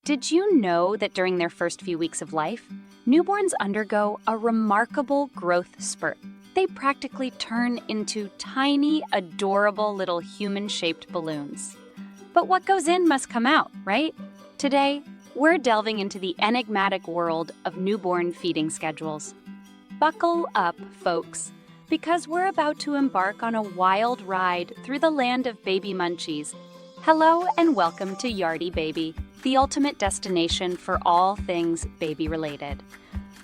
Did you know that during their first few weeks of life, newborns undergo a remarkable growth spurt? They practically turn into tiny, adorable little human-shaped balloons. But what goes in must come out, right? Today, we're delving into the enigmatic world of newborn feeding schedules. Buckle up, folks, because we're about to embark on a wild ride through the land of baby munchies. Hello and welcome to Yardie Baby, the ultimate destination for all things baby-related.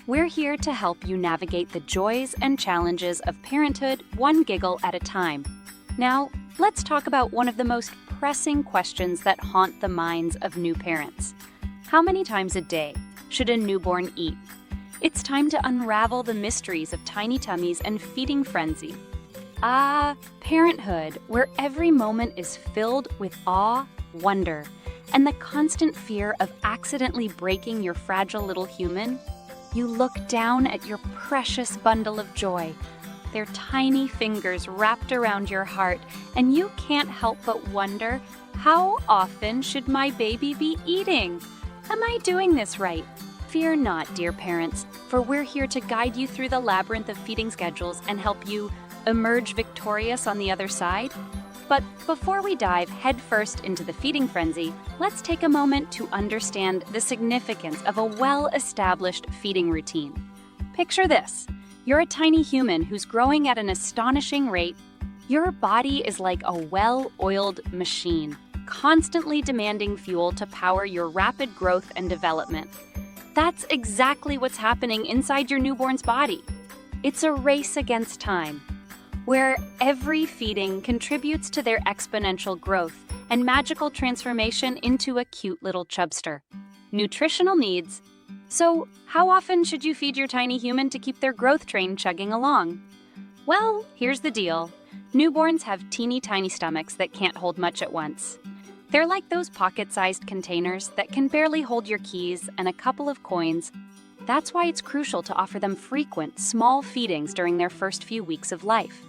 We're here to help you navigate the joys and challenges of parenthood one giggle at a time. Now, let's talk about one of the most pressing questions that haunt the minds of new parents. How many times a day should a newborn eat? It's time to unravel the mysteries of tiny tummies and feeding frenzy. Parenthood, where every moment is filled with awe, wonder, and the constant fear of accidentally breaking your fragile little human. You look down at your precious bundle of joy, their tiny fingers wrapped around your heart, and you can't help but wonder, how often should my baby be eating? Am I doing this right? Fear not, dear parents, for we're here to guide you through the labyrinth of feeding schedules and help you emerge victorious on the other side. But before we dive headfirst into the feeding frenzy, let's take a moment to understand the significance of a well-established feeding routine. Picture this. You're a tiny human who's growing at an astonishing rate. Your body is like a well-oiled machine, constantly demanding fuel to power your rapid growth and development. That's exactly what's happening inside your newborn's body. It's a race against time, where every feeding contributes to their exponential growth and magical transformation into a cute little chubster. Nutritional needs. So, how often should you feed your tiny human to keep their growth train chugging along? Well, here's the deal. Newborns have teeny tiny stomachs that can't hold much at once. They're like those pocket-sized containers that can barely hold your keys and a couple of coins. That's why it's crucial to offer them frequent, small feedings during their first few weeks of life.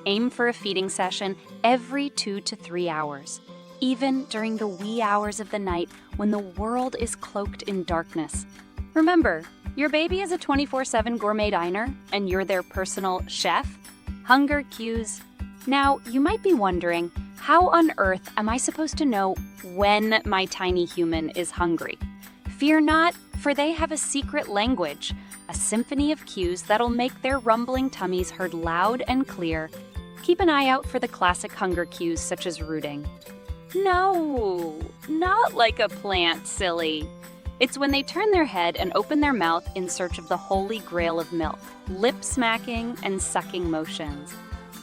Aim for a feeding session every 2 to 3 hours, even during the wee hours of the night when the world is cloaked in darkness. Remember, your baby is a 24/7 gourmet diner, and you're their personal chef. Hunger cues. Now, you might be wondering, how on earth am I supposed to know when my tiny human is hungry? Fear not, for they have a secret language, a symphony of cues that'll make their rumbling tummies heard loud and clear. Keep an eye out for the classic hunger cues such as rooting. No, not like a plant, silly. It's when they turn their head and open their mouth in search of the holy grail of milk, lip smacking and sucking motions.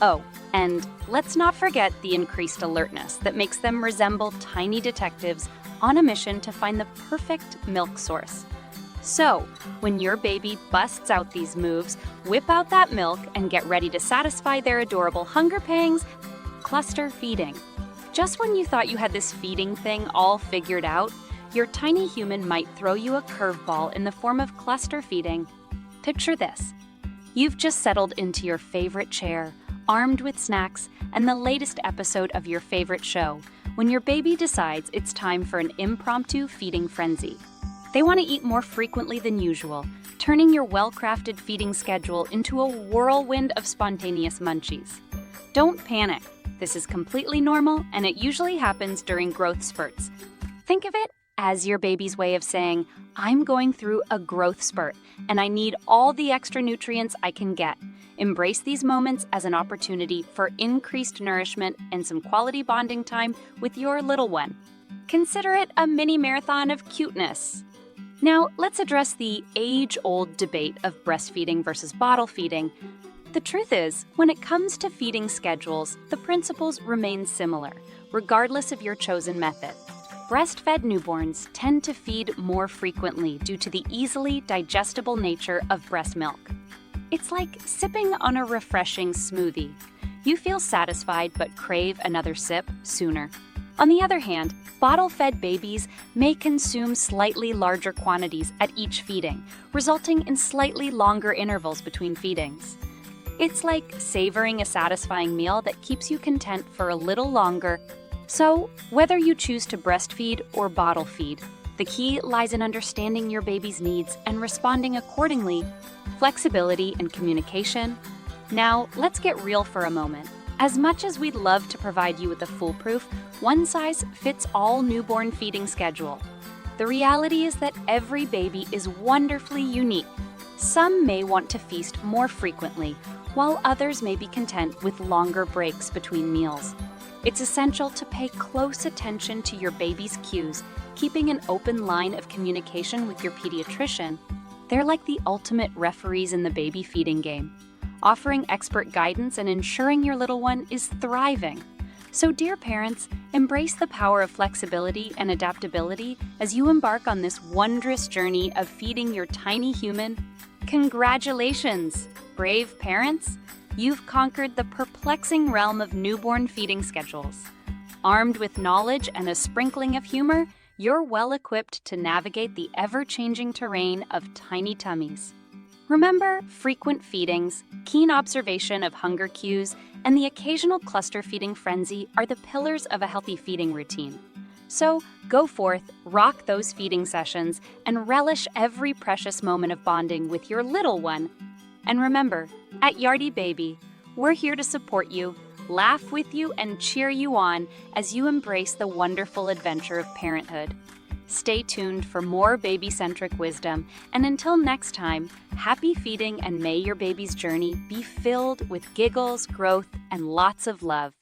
Oh, and let's not forget the increased alertness that makes them resemble tiny detectives on a mission to find the perfect milk source. So, when your baby busts out these moves, whip out that milk and get ready to satisfy their adorable hunger pangs. Cluster feeding. Just when you thought you had this feeding thing all figured out, your tiny human might throw you a curveball in the form of cluster feeding. Picture this. You've just settled into your favorite chair, armed with snacks and the latest episode of your favorite show, when your baby decides it's time for an impromptu feeding frenzy. They want to eat more frequently than usual, turning your well-crafted feeding schedule into a whirlwind of spontaneous munchies. Don't panic. This is completely normal, and it usually happens during growth spurts. Think of it as your baby's way of saying, I'm going through a growth spurt, and I need all the extra nutrients I can get. Embrace these moments as an opportunity for increased nourishment and some quality bonding time with your little one. Consider it a mini marathon of cuteness. Now, let's address the age-old debate of breastfeeding versus bottle feeding. The truth is, when it comes to feeding schedules, the principles remain similar, regardless of your chosen method. Breastfed newborns tend to feed more frequently due to the easily digestible nature of breast milk. It's like sipping on a refreshing smoothie. You feel satisfied but crave another sip sooner. On the other hand, bottle-fed babies may consume slightly larger quantities at each feeding, resulting in slightly longer intervals between feedings. It's like savoring a satisfying meal that keeps you content for a little longer. So, whether you choose to breastfeed or bottle feed, The key lies in understanding your baby's needs and responding accordingly. Flexibility and communication. Now, let's get real for a moment. As much as we'd love to provide you with a foolproof, one-size-fits-all newborn feeding schedule, the reality is that every baby is wonderfully unique. Some may want to feast more frequently, while others may be content with longer breaks between meals. It's essential to pay close attention to your baby's cues, keeping an open line of communication with your pediatrician. They're like the ultimate referees in the baby feeding game, offering expert guidance and ensuring your little one is thriving. So, dear parents, embrace the power of flexibility and adaptability as you embark on this wondrous journey of feeding your tiny human. Congratulations, brave parents! You've conquered the perplexing realm of newborn feeding schedules. Armed with knowledge and a sprinkling of humor, you're well-equipped to navigate the ever-changing terrain of tiny tummies. Remember, frequent feedings, keen observation of hunger cues, and the occasional cluster feeding frenzy are the pillars of a healthy feeding routine. So, go forth, rock those feeding sessions, and relish every precious moment of bonding with your little one. And remember, at Yardie Baby, we're here to support you, laugh with you, and cheer you on as you embrace the wonderful adventure of parenthood. Stay tuned for more baby-centric wisdom, and until next time, happy feeding and may your baby's journey be filled with giggles, growth, and lots of love.